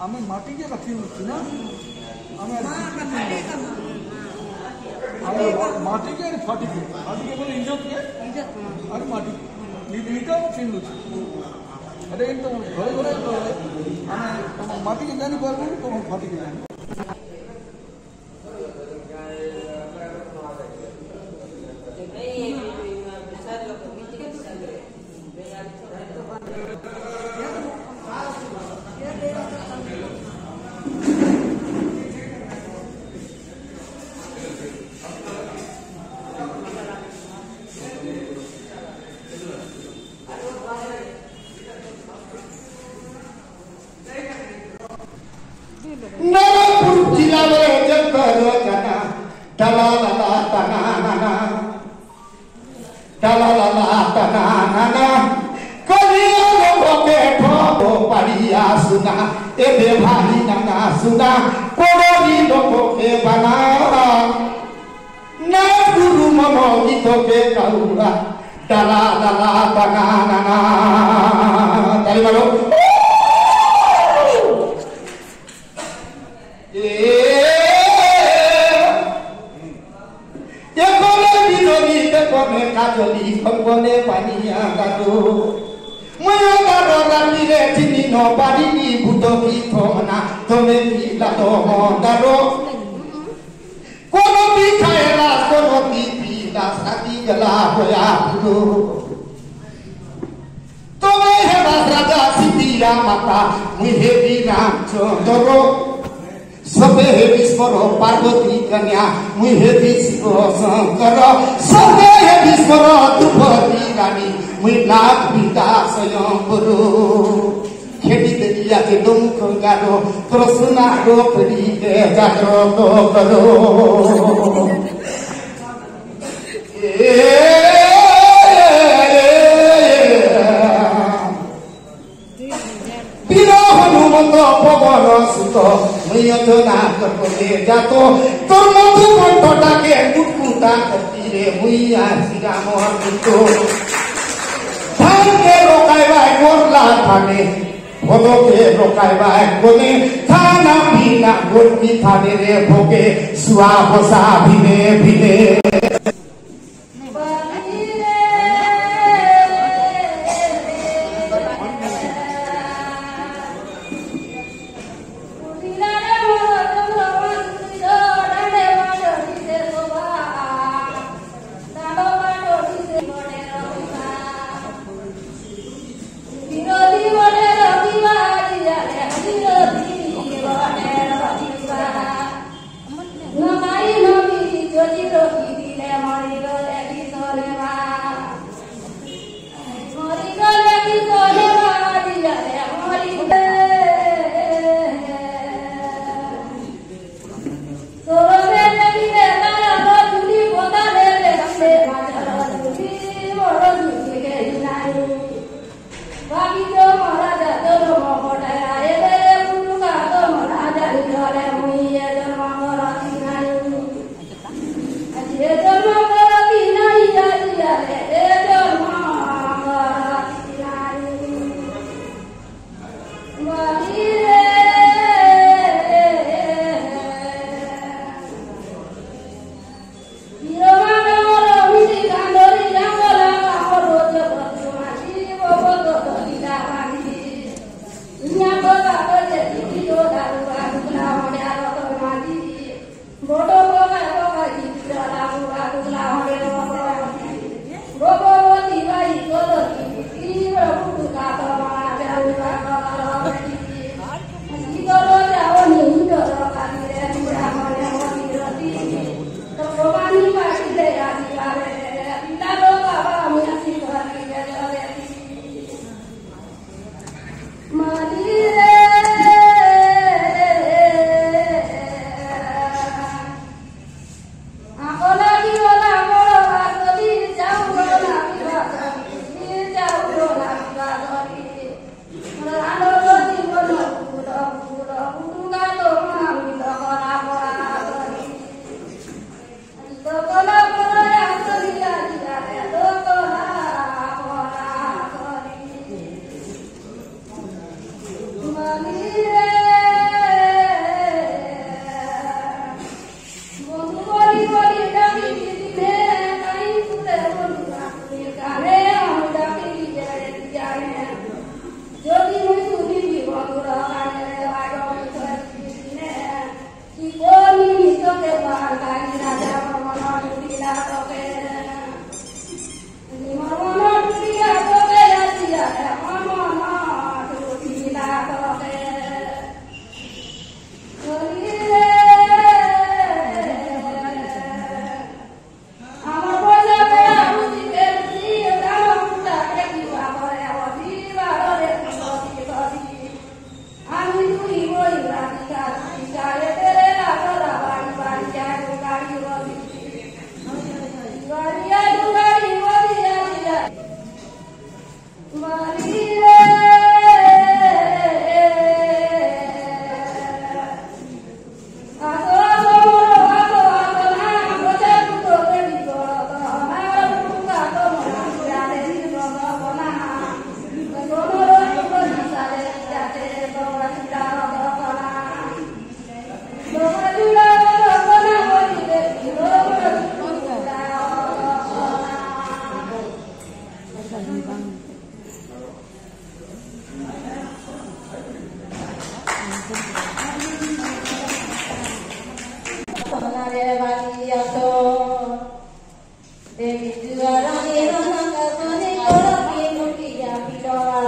আমি মাটি के रखी होती ना माटी के फाटी के बोले इंजत के अरे माटी ईटा फिन अरे तो घरे घरे माटी के जानी पारबो तो फाटी के जानी नरपुर जिला में जकर जना डला ला तना ना कलिया लोगों के ठोको पड़िया सुना ए बेभारी ना सुना कोड़ी लोगों के बना न गुरु मनो गीतों के कौरा डला तना ना ताली मारो काजली कंगने पानिया गातो मयो गारो रानीरे चिनी नो बारी भूतो की थोमना तोमे की लातो गारो कोनो भी खाएला कोनो भी पीला साथी गला होया भूतो तोमे है राजा सीता माता मुझे भी नाम चोरो सबे विस्मरो पार्वती कन्या मुझे विस्मरो शंकर सबे विस्मरो द्रौपदी रानी मुझे नाग पिता स्वयं गुरु खेती दरिया के दुख गारो कृष्णा रोपड़ी के जागृत करो हनुमत पवन सुत मुयना करके जातो तोर मधु कंठटा के मुटकुटा करती रे मुइया श्री राम हरतो धान के रोकाइबा गोरला थाने भोगो के रोकाइबा कोने थाना बिना गोरकी थाने रे भोगे सुआ बसा भिने भिने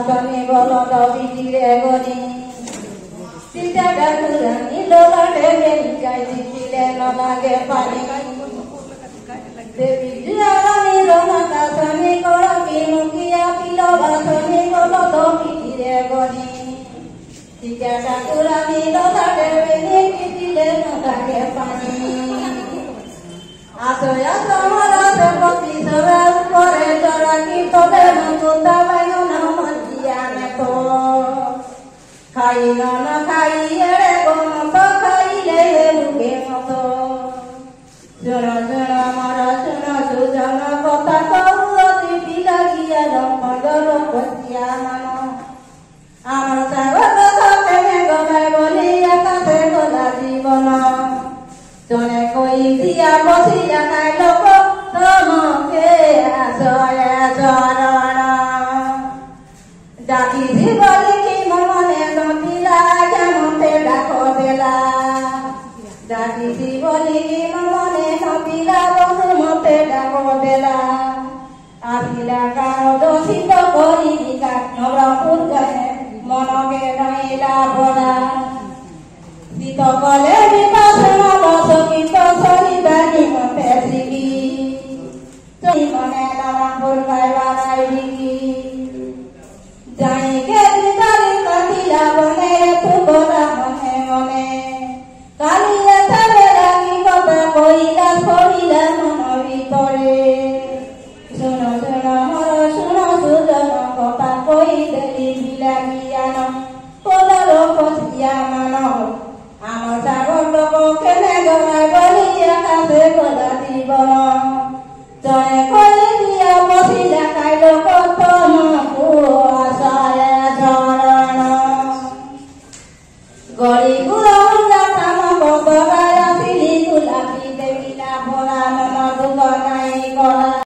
তুমি বলো দবিরে গনি সিটা ডাকুরানি লোলাটে গেলি গাই দিলে নলাগে পানি দেবী রানী রমাতা তুমি করা কি মুখিয়া পিলো বাসনি বলো দবিরে গনি সিটা ডাকুরানি লোলাটে গেলি দিলে নলাগে পানি আতয়া তোমারা দেবতি সবার করে তোরা কি তোদের মুকুতা বাইনো না মজিয়ানে তো খাই না খাই এড়ে কোন তো খাইলে মুখে মতো জনা জনা মারা জনা সুজনা কথা কৌতি বিলাগিয়া লম্বর পতিয়া মানো আমার সাগর থাকে গলায় বলি আকাশে গলা জীবন জনে কই দিয়া বসিয়া নাই লোক তোমাকে আশয় চরণ ডাকিছি বলি কি মনে নটিলা কেমতে ডাকো দেলা ডাকিছি বলি কি মনে নটিলা বন্ধু মতে ডাকো দেলা আসিলা কারো দোষিত করি বিকাশ নবপুর গায়ে মনকে নইলা বলা কলে বিকাশনা বসকিত শনিবারি মতে শিখি তুমি মনে নামপুর গাইবারাই বিকি যাই গে দিদারি কাটিলা বনে তুবরা মনে মনে কালিয়া তারে লাগি কথা কইলা ছড়িলা মন ভিতরে শোনো শোনো মর শোনো সুজন কথা কই দেলি বিলাগিয়ান কোলার পথিয়া মানো আমার সাগর লোক কেনে গলায় বলি আকাশে গলা জীবন জয় করে দিয়া বসিলা খাইল কত আশায় চরণ গড়ি গুড়া তাম কত গায়া পিলি গুলাপি দেখিলা ভরা মন দুঃখ নাই করা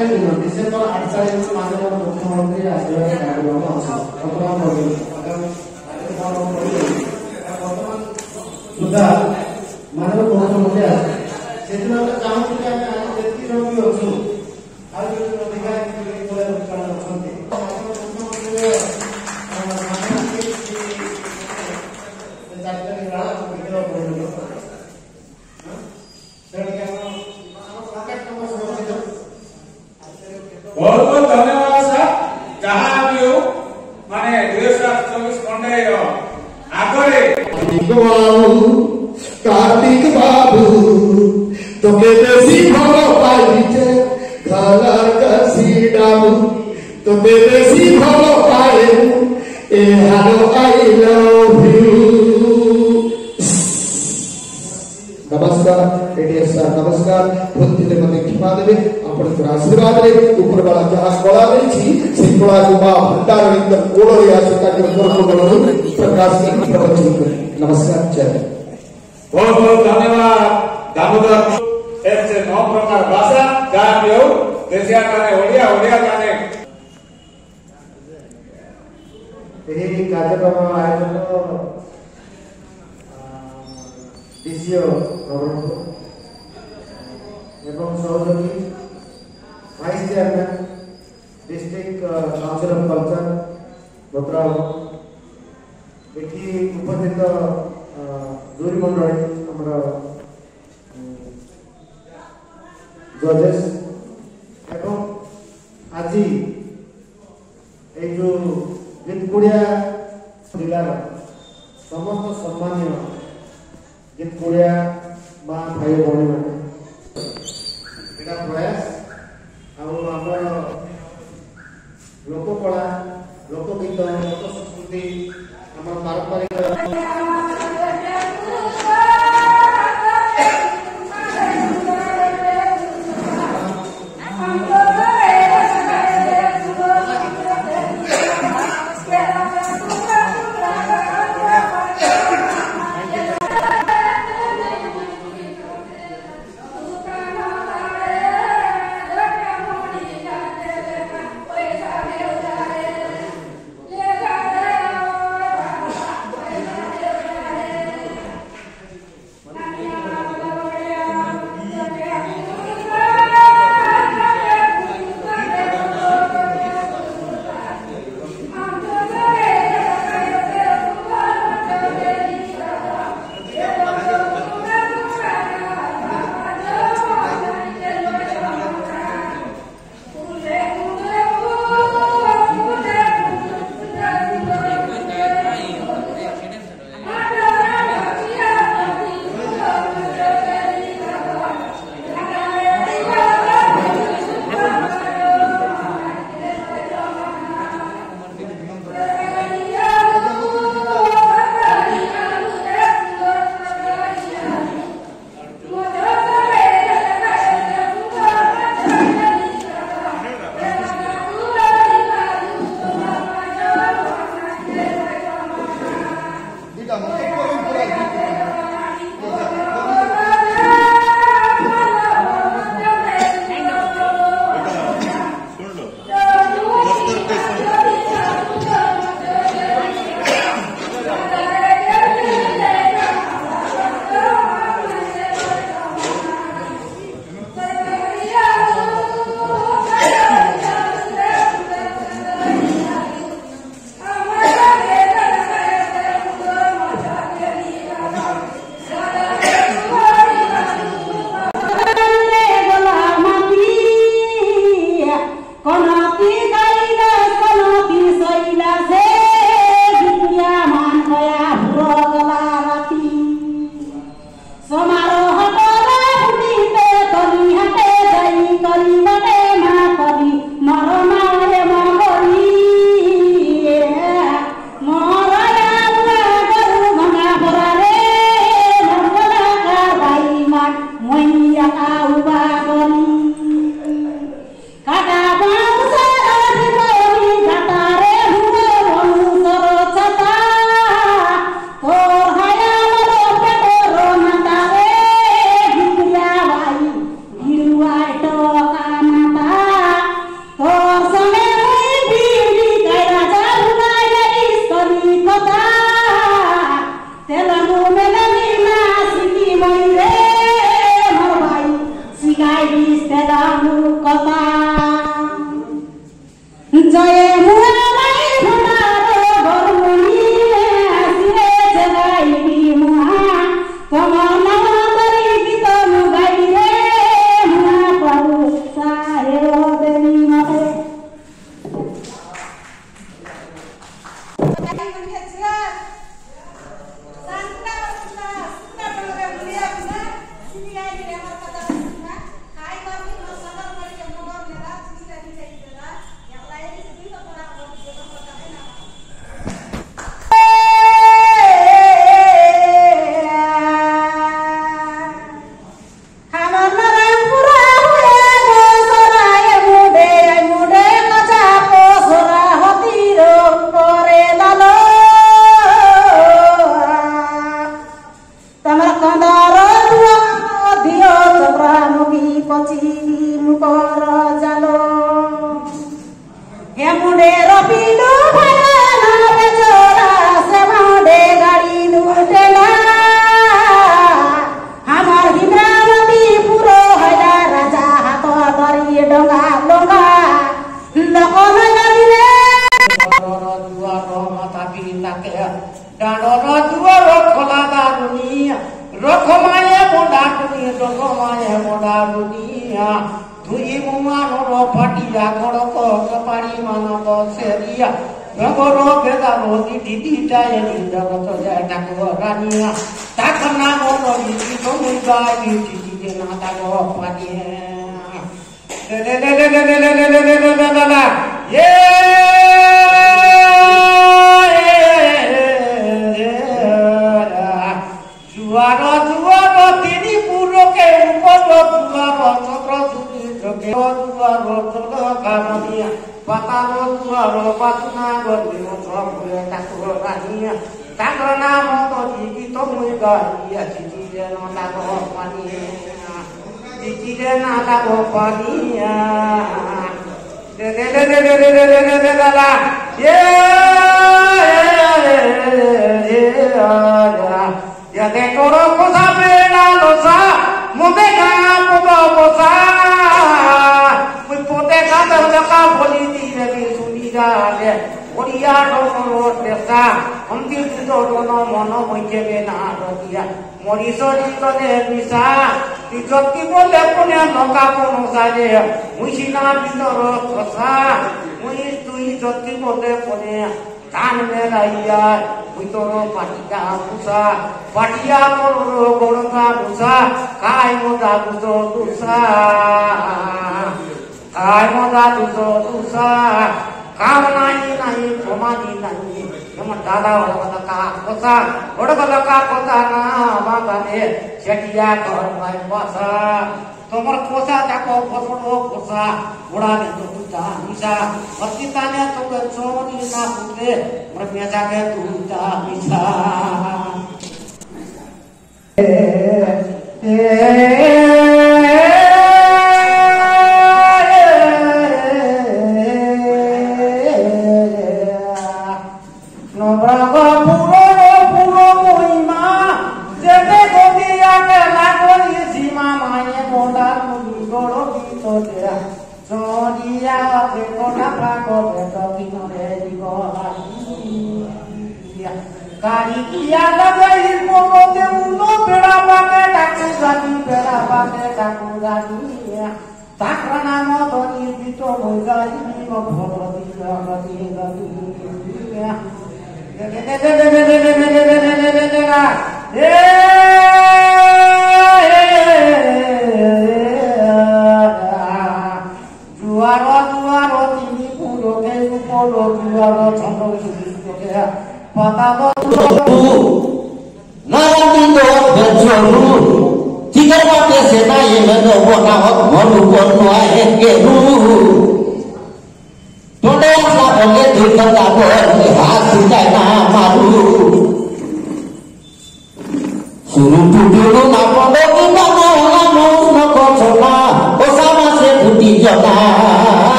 तारिख दिन डिसेम्बर 8 तारिख माननीय मुख्यमंत्री आशीर्वाद कार्यक्रम अछि वर्तमान सुधा माननीय मुख्यमंत्री से दिन चाहूँ कि आम जेति भी अच्छु बहुत बहुत धन्यवाद सर। जहाँ भी हो माने 2024 खंडे आगरे कार्तिक बाबू तोके देसी भलो पाइचे घर कसी डाबू तोके देसी भलो पाए ए हालो आई लव यू। नमस्कार एडीएस सर नमस्कार भूलते मते क्षमा देवे आपनकर आशीर्वाद रे ऊपर वाला जहां कला देछि से कला को मां भंडार अंदर कोड़ो या सका के प्रकाश की प्रवचन करे। नमस्कार जय। बहुत बहुत धन्यवाद दामोदर ऐसे 9 प्रकार भाषा जहाँ भी हो देशिया काने ओडिया ओडिया काने ଏହି କାର୍ଯ୍ୟକ୍ରମ ଆୟୋଜନ ଡିସିଓ ନବରଙ୍ଗପୁର ଏବଂ ସହଯୋଗୀ vice chairman district council of culture Bhadrak एठी उपस्थित दूरी मंडली हमर जजेस एवं आज ये जो गीतकुड़िया जिलार समस्त सम्मानीय गीतकुड़िया माँ भाई भौणी मैंने प्रयास आमर लोककला लोकगीत लोक संस्कृति आम पारंपरिक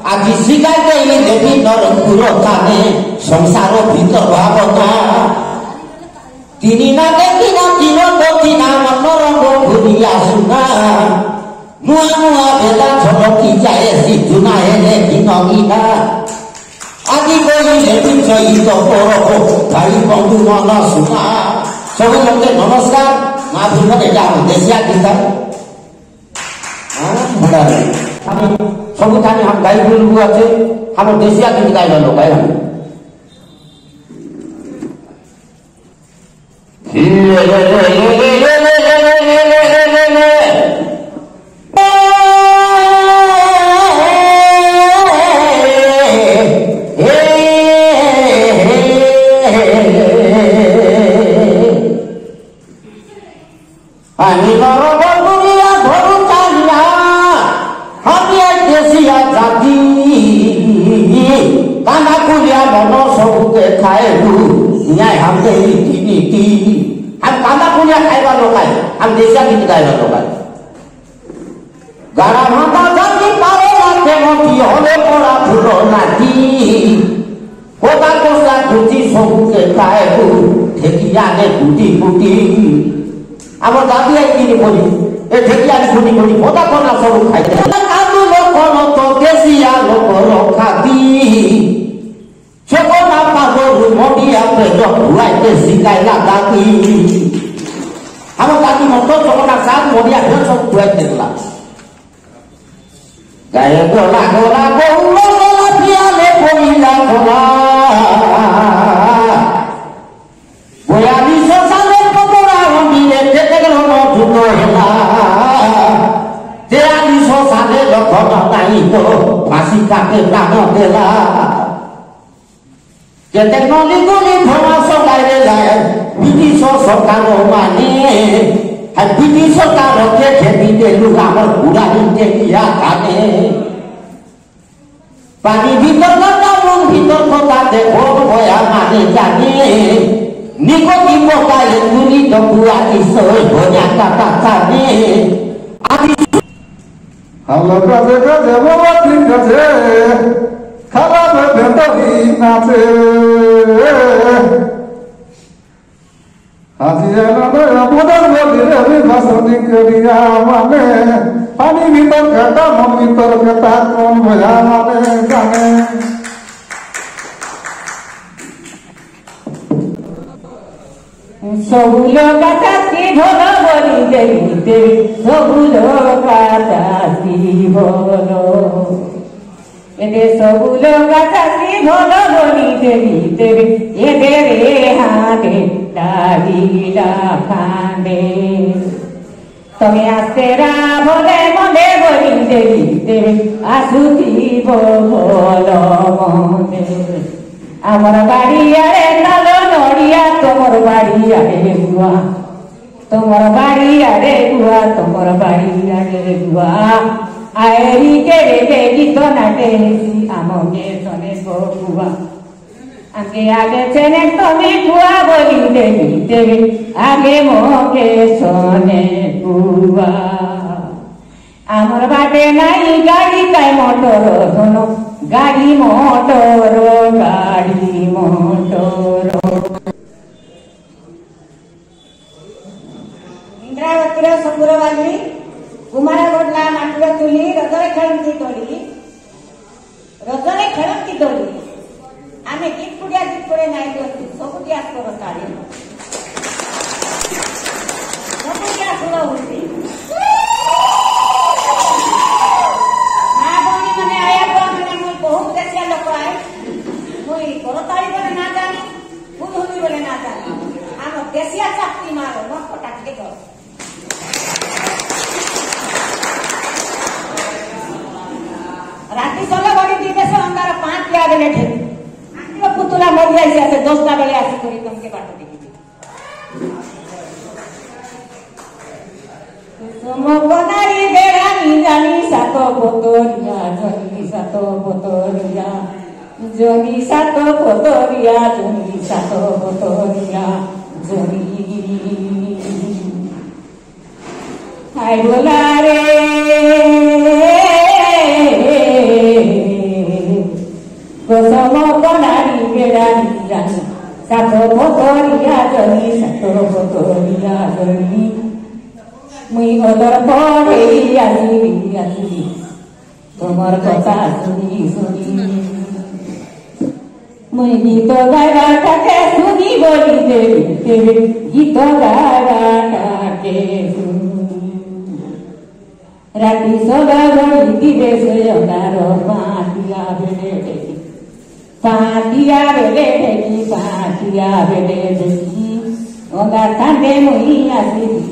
Aji sikai দিনৰ পুৰতানে সংসাৰ ভিতৰ ভাৱনা তিনি নাগে কিনা তিনপতি নাম নৰংগ ঘূৰি আছো না নুৱা নুৱা বেলা ঝলকি যায় সিদ্ধু নাহে কিনগিনা আজি কহিলে বিজয়িত কৰব ভাই বন্ধু মন শুনা সবে লোকে নমস্কার মা ভিতর এটা দেশিয়া গীতা আমি सबुठानी हम गाई बोलबू अच्छे हम देशिया गीत गाइल लोग गाय हम हम काला पुलिया खाइबा लोग हम देशिया गीत गाइबा लोग गारा माता जाति पारे लाते मोती होले पड़ा फुलो नाटी होगा कोसा कुची सबु के खाएबू ठेकिया ने कुटी कुटी আমার দাদি একদিন বলি এ ঠেকিয়া কুটি কুটি হোगा कोना सबु खाइते कादू लोक तो देशिया लोक रखाती छोको ना पागल मोटिया पे जो हुआते सिकाइला दादी हम दादी मोटो छोको ना साथ मोटिया फिर सब हुआते ला गाय गोला गोला गोला गोला पियाले पोइला गोला बोयाली सोसाले पकोड़ा हमीले तेगलो नो झुको हेला तेराली सोसाले लखन नाई तो फांसी काटे प्राण देला যে টেকনোলজি ধরা সরকারে যায় ব্রিটিশ সরকার মানে আর ব্রিটিশ সরকারকে খেপিতে লোক আমার পুরা নিতে দিয়া থাকে পানি ভিতর কথা মন ভিতর কথা দেখো ভয়া মানে জানে নিকটি পকায় গুলি তো পুরা কিশোর ভয়া কাটা জানে আদি হ্যালো কাজে কাজে বাবা ঠিক আছে খারাপ ভেতরি নাচে হাজিয়া নয় বোধন বলিরে বিভাসনি করিয়া মানে পানি ভিতর কাটা মন ভিতর কাটা কোন ভয়া মানে জানে সবুলো কাটা কি ভোলো বলি দেবী দেবী সবুলো কাটা কি ভোলো এতে সবুলো কাটা কি ভোলো বলি দেবী দেবী এদের হাতে দাবিলা কাঁদে তুমি আসতে রাবলে মনে বলি দেবী দেবী আসুথিব ভোলো মনে আমার বাড়ি আরে নালো নড়িয়া তোমার বাড়ি আরে গুয়া তোমার বাড়ি আরে গুয়া তোমার বাড়ি আরে গুয়া আয়েরি কেড়ে বেগি তো নাটে আমাকে শোনে গুয়া আগে আগে চেনে তুমি গুয়া বলি দেবী দেবী আগে মোকে শোনে গুয়া আমার বাটে নাই গাড়ি তাই মোটর শোনো গাড়ি মোটর গাড়ি মোটর ଇନ୍ଦ୍ରାବତୀର ସପୁର ବାଲି କୁମାର ଗଡଲା ମାଟିର ଚୁଲି ରଜରେ ଖେଳନ୍ତି ଦୋଳି ଆମେ ଗୀତ ପୁଡ଼ିଆ ନାଇଁ ଦିଅନ୍ତି ସବୁଠି ଆସର ତାଳି ସବୁଠି ଆସର ହଉଛି ମା ଭଉଣୀ ମାନେ ଆୟା ମାନେ ମୁଁ ବହୁତ ଦେଶିଆ ଲୋକ ଆଏ ମୁଇଁ କରତାଳି ବୋଲେ ନା ଜାଣି ପୁରୁହୁଲି ବୋଲେ ନା ଜାଣି ଆମ ଦେଶିଆ ଚାକରି ମାର ନକଟା ଟିକେ କର ରାତି ସଲେ ବଡି ଦିବେ ସେ ଅନ୍ଧାର 5 ଟା ବେଲେ ଠେକି ଆଖିର ପୁତୁଲା ମରି ଯାଇସି ଆସେ 10ଟା ବେଲେ ଆସି କରି ତମକେ ବାଟ ଦେଖିଛି ସମକନାରୀ ବେড়ানি জানি সাত পতরিয়া জনি সাত পতরিয়া জনি সাত পতরিয়া জনি সাত পতরিয়া জনি হাই বলা রে Kosamo konari berani rani, satu fotoria joni, satu fotoria joni. Mui odor pore asli, tomar kota suni suni. Mui gito gara take suni boli devi, gito gara take suni. Rati soga boli dibe seyodaro patia bede. Patia bede, oga tande mui asli,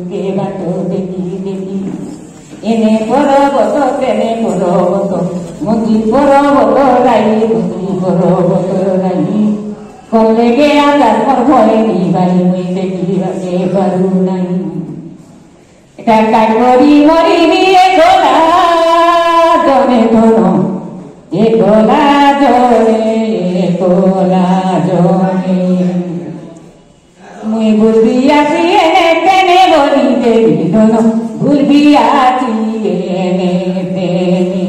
ke bato deki. Ene poro boto, tene poro boto, mugi poro boto rai, kolege agar porboe ni bali mui deki ke baru nai. Kakai mori ni ekola jone tono. Ekola jone Mui bulbiya tiene tene boli devi dono bulbiya tiene tene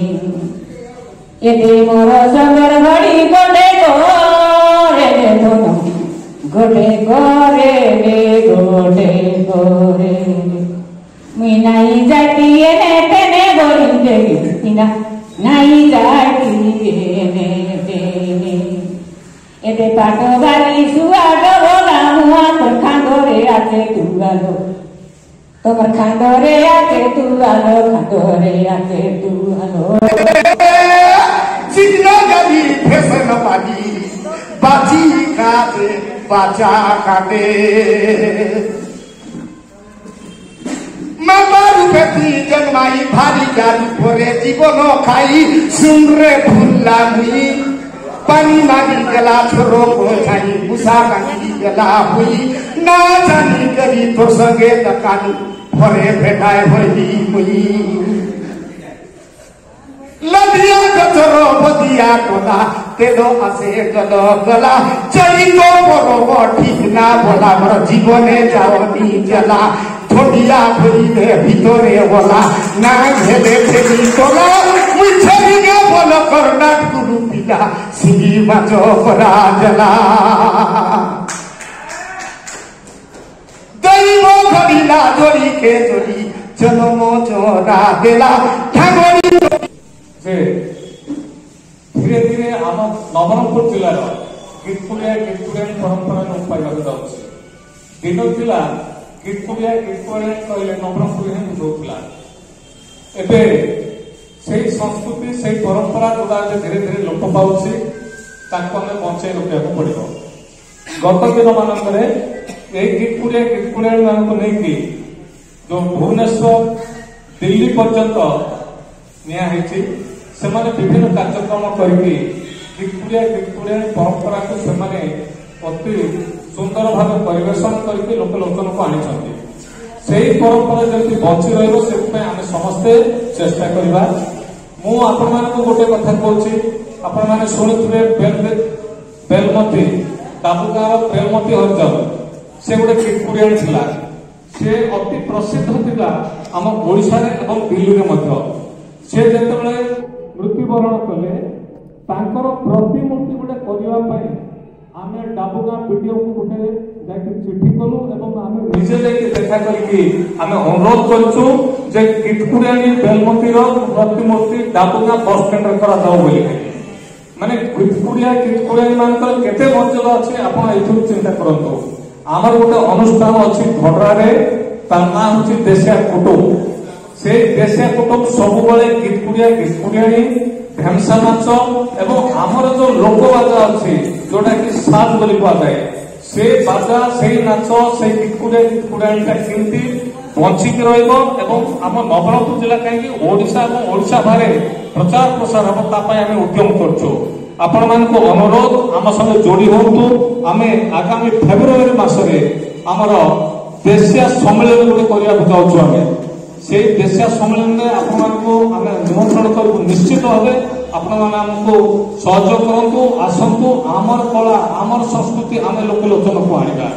Ede moro sandar badi gode gore dono gode gore Mui nai jati ene tene boli devi ina nai jati ene tene Ede pato bali suado bola mua terkandore ate tualo Terkandore ate tualo Jidna gadi phesana padi baji kate bacha kate Mamaru peti janmai bhari garu pore jibono khai sumre bhulla mui Pani magi gala choro ko chai musa magi gala hui na jani kari to sange takanu phore bhetai hoi mui Ladia choro bodia kola tedo ase galo gala chai to poro thik na bola mar jibone jawani jala thodiya hoi de bhitore bola na bhede phedi tola mui chari ga bola karna guru pila Sigi majo parajala Dai mo khabila jori ke jori janomo jora dela thangori যে ধীরে ধীরে ଆମ ନବରଙ୍ଗପୁର ଜିଲ୍ଲାର ଗୀତକୁଳିଆଣୀ ପରମ୍ପରା ଲୋପ ପାଇବାକୁ ଯାଉଛି ଦିନ ଥିଲା ଗୀତକୁଳିଆଣୀ କହିଲେ ନବରଙ୍ଗପୁର ହିଁ ବୁଝଉଥିଲା ଏବେ ସେଇ ସଂସ୍କୃତି ସେଇ ପରମ୍ପରା ଯୋଉଟା ଧୀରେ ଧୀରେ ଲୋପ ପାଉଛି ତାକୁ ଆମେ ବଞ୍ଚେଇ ରଖିବାକୁ ପଡିବ ଗତ ଦିନ ମାନଙ୍କରେ ଏଇ ଗୀତକୁଳିଆଣୀ ମାନଙ୍କୁ ନେଇକି ଯୋଉ ଭୁବନେଶ୍ୱର ଦିଲ୍ଲୀ ପର୍ଯ୍ୟନ୍ତ ନିଆ ହେଇଛି ସେମାନେ ବିଭିନ୍ନ କାର୍ଯ୍ୟକ୍ରମ କରିକି ଗୀତକୁଳିଆଣୀ ପରମ୍ପରାକୁ ସେମାନେ ଅତି ସୁନ୍ଦର ଭାବେ ପରିବେଷଣ କରିକି ଲୋକଲୋଚନକୁ ଆଣିଛନ୍ତି ସେଇ ପରମ୍ପରା ଯେମିତି ବଞ୍ଚି ରହିବ ସେଥିପାଇଁ ଆମେ ସମସ୍ତେ ଚେଷ୍ଟା କରିବା ମୁଁ ଆପଣମାନଙ୍କୁ ଗୋଟେ କଥା କହୁଛି ଆପଣମାନେ ଶୁଣିଥିବେ ବେଲମତି ଡାବୁଗାଁର ବେଲମତି ହରିଜନ ସେ ଗୋଟେ ଗୀତକୁଳିଆଣୀ ଥିଲା ସେ ଅତି ପ୍ରସିଦ୍ଧ ଥିଲା ଆମ ଓଡ଼ିଶାରେ ଏବଂ ଦିଲ୍ଲୀରେ ମଧ୍ୟ ସେ ଯେତେବେଳେ ମୃତ୍ୟୁବରଣ କଲେ ତାଙ୍କର ପ୍ରତିମୂର୍ତ୍ତି ଗୋଟେ କରିବା ପାଇଁ ଆମେ ଡାବୁଗାଁ ବିଡିଓକୁ ଗୋଟେ ଯାଇକି ଚିଠି କଲୁ ଏବଂ ଆମେ ନିଜେ ଯାଇକି ଦେଖା କରିକି ଆମେ ଅନୁରୋଧ କରିଛୁ ଯେ ଗୀତକୁଳିଆଣୀ ବେଲମତିର ପ୍ରତିମୂର୍ତ୍ତି ଡାବୁଗାଁ ବସ୍ ଷ୍ଟାଣ୍ଡରେ କରାଯାଉ ବୋଲି ମାନେ ଗୀତକୁଳିଆଣୀ ମାନଙ୍କର କେତେ ମର୍ଯ୍ୟାଦା ଅଛି ଆପଣ ଏଇଥିରୁ ଚିନ୍ତା କରନ୍ତୁ ଆମର ଗୋଟେ ଅନୁଷ୍ଠାନ ଅଛି ଭଡରାରେ ତାର ନାଁ ହଉଛି ଦେଶିଆ କୁଟୁମ୍ବ ସେ ଦେଶିଆ କୁଟୁମ୍ବ ସବୁବେଳେ ଗୀତକୁଳିଆଣୀ ଢେମସା ନାଚ ଏବଂ ଆମର ଯୋଉ ଲୋକ ବାଜା ଅଛି ଯୋଉଟା କି ସାଜ ବୋଲି କୁହାଯାଏ ସେ ବାଜା ସେଇ ନାଚ ସେଇ ଗୀତକୁଳିଆଣୀଟା କେମିତି ବଞ୍ଚିକି ରହିବ ଏବଂ ଆମ ନବରଙ୍ଗପୁର ଜିଲ୍ଲା କାହିଁକି ଓଡ଼ିଶା ଏବଂ ଓଡ଼ିଶା ବାହାରେ ପ୍ରଚାର ପ୍ରସାର ହେବ ତା ପାଇଁ ଆମେ ଉଦ୍ୟମ କରୁଛୁ ଆପଣମାନଙ୍କୁ ଅନୁରୋଧ ଆମ ସଙ୍ଗେ ଯୋଡ଼ି ହୁଅନ୍ତୁ ଆମେ ଆଗାମୀ ଫେବୃଆରୀ ମାସରେ ଆମର ଦେଶିଆ ସମ୍ମିଳନୀ ଗୋଟେ କରିବାକୁ ଯାଉଛୁ ଆମେ ସେଇ ଦେଶିଆ ସମ୍ମିଳନୀରେ ଆପଣମାନଙ୍କୁ ଆମେ ନିମନ୍ତ୍ରଣ କରିବୁ ନିଶ୍ଚିତ ଭାବେ ଆପଣମାନେ ଆମକୁ ସହଯୋଗ କରନ୍ତୁ ଆସନ୍ତୁ ଆମର କଳା ଆମର ସଂସ୍କୃତି ଆମେ ଲୋକଲୋଚନକୁ ଆଣିବା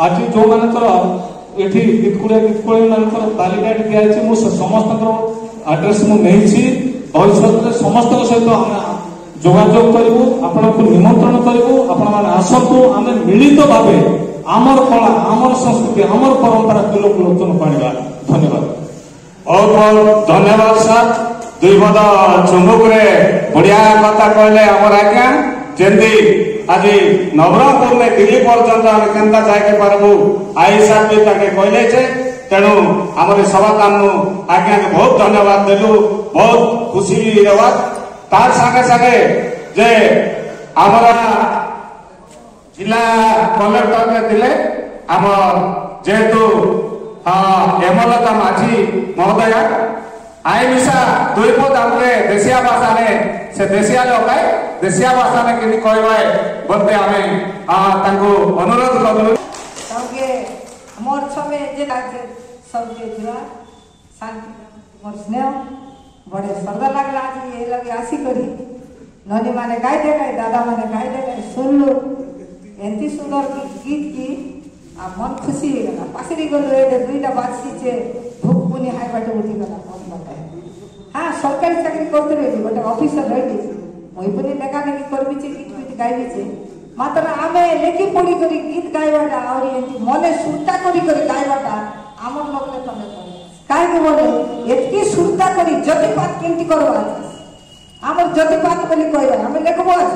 ଆଜି ଯୋଉମାନଙ୍କର ଏଠି ଗୀତକୁଳିଆଣୀ ମାନଙ୍କର ତାଲିକା ଦିଆଯାଇଛି ମୁଁ ସମସ୍ତଙ୍କର ଆଡ୍ରେସ ମୁଁ ନେଇଛି ଭବିଷ୍ୟତରେ ସମସ୍ତଙ୍କ ସହିତ ଆମେ যোগাযোগ করবু, আপনাকে নিমন্ত্রণ করবু, আপনার আসন্তু, আমি মিলিত ভাবে আমার কলা, আমার সংস্কৃতি, আমার পরম্পরা কুলক লোচন পাইবা। ধন্যবাদ। बहुत बहुत धन्यवाद सर। दुई पद चुमुकरे बढ़िया कथा कहले आमर आज्ञा जमी आज नवरंगपुर में दिल्ली पर्यंत आम केन्ता जाके पारबू आई हिसाब भी ताके कहले छे। तेणु आमर सभा काम आज्ञा के बहुत धन्यवाद देलु, बहुत खुशी भी रहा। तार सागे सागे जे आमर जिला कलेक्टर ने दिले आम जेहेतु हेमलता माझी महोदय आई मिशा दुई पद आमरे देशिया भाषा ने से देशिया लोकाय देशिया भाषा ने किनी कहबाय बंदे आमे तांको अनुरोध करलु सबके मोर छमे जे लागे सबके जुआ शांति मोर स्नेह बड़े सरदा लागला आज ये लगे आसी करी ननी माने गाय दे गए, दादा माने गाय दे गए, सुन लो एंती सुंदर गीत की आ मन खुशी हो गला। पासरी गलो ए दुईटा बाछी छे भूख पुनी हाय बाटे उठी गला मन बताए। हां सरकारी चाकरी करते रही गोटे ऑफिसर रही মই पुनी लेखा लेखी करबी छे गीत गीत गाइबी छे मात्र आमे लेखी पड़ी करी गीत गाइबाटा और एंती मने सुरता करी करी गाइबाटा आमर लगले तमे काहे के बोले एतकी सुरता करी जतिपात केंती करबा आमर जतिपात बोली कहबा आमे लेखबो आज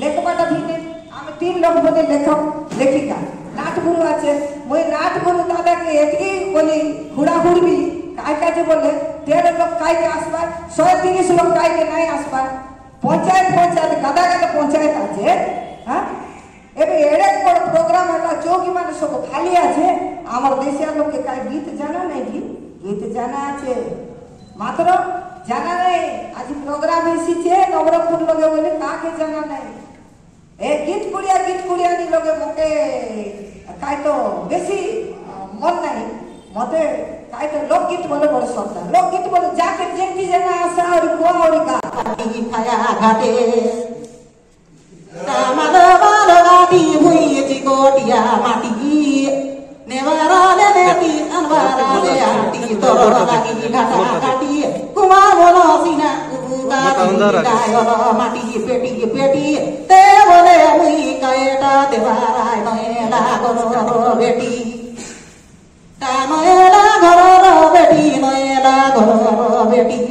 लेखबाटा भिने आमे तीन लोग बोले लेखक लेखिका नाटगुरु आछे মই नाटगुरु दादा के एतकी बोली हुड़ा हुड़बी काय काजे बोले 13 लोग काय के आसबा 130 लोग काय के नहीं आसबा पंचायत पंचायत गादा गादा पंचायत आछे। हां एबे एड़े बड़ प्रोग्राम हला चौकी माने सब खाली आछे आमर देशिया लोग के काय गीत जाना नहीं की गीत जाना आछे मात्र जाना नहीं आज प्रोग्राम एसी छे नवरंगपुर लगे बोले काके जाना नहीं ए गीत कुड़िया नी लगे मके काय तो बेसी मन नहीं मते काय तो लोकगीत बोले बड़ श्रद्धा लोकगीत बोले जाके जेंती जना आशा और को और का खाया घाटे तामालो बालो गाटी हुई चिकोटिया माटी नेवारा ले नेती अनवारा ले आटी तोरो लागी घाटा काटी कुमा बोलो सीना गायो माटी पेटी पेटी ते बोले मुई कायटा देवारा नयला गरो बेटी नयला गरो बेटी नयला गरो बेटी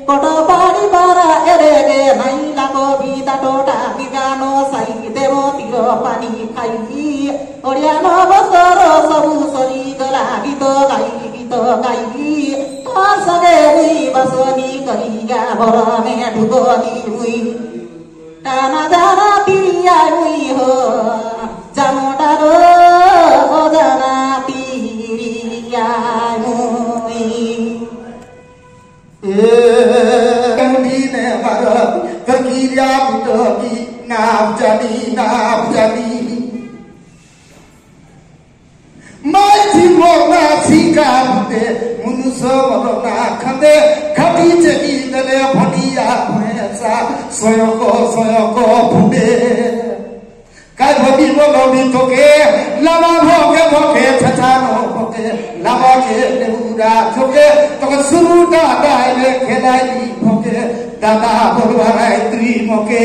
कोटो पाड़ी पारा एरे गे नाई लागो बीता टोटा बिगानो साई देवो तीरो पानी खाई ओडिया नो बसरो सबु सरी गला गीत गाई तो सगे मुई बसनी करिया बरने ढुगनी मुई टाना जाना पिरिया मुई हो जामोटारो जाना पिरिया मुई ने मर ककीरिया बुटकी नाम जानी माथि मोना सिका बुटे मुनुसो मरना खंदे खटी चली दले भनिया भैसा स्वयं को फुटे काय भबी बोलो भी तोके लवा भोगे छछानो भोगे लवा के नेउरा छोके तोके सुरुटा डाले खेलाई भोगे दादा बोलवाराय त्री मोके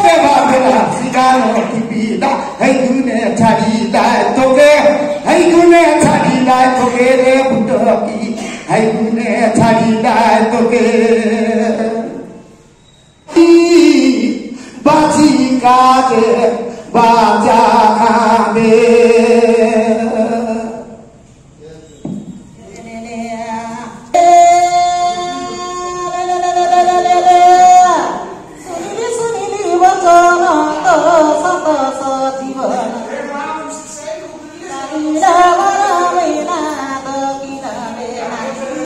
पे बाबला सिगानो टिपीदा है गुने छाड़ी दाय तोके है गुने छाड़ी दाय तोके रे बुटकी है गुने छाड़ी दाय तोके बाजी काजे बाजा खाने सुनीली वचन तो सत जीवन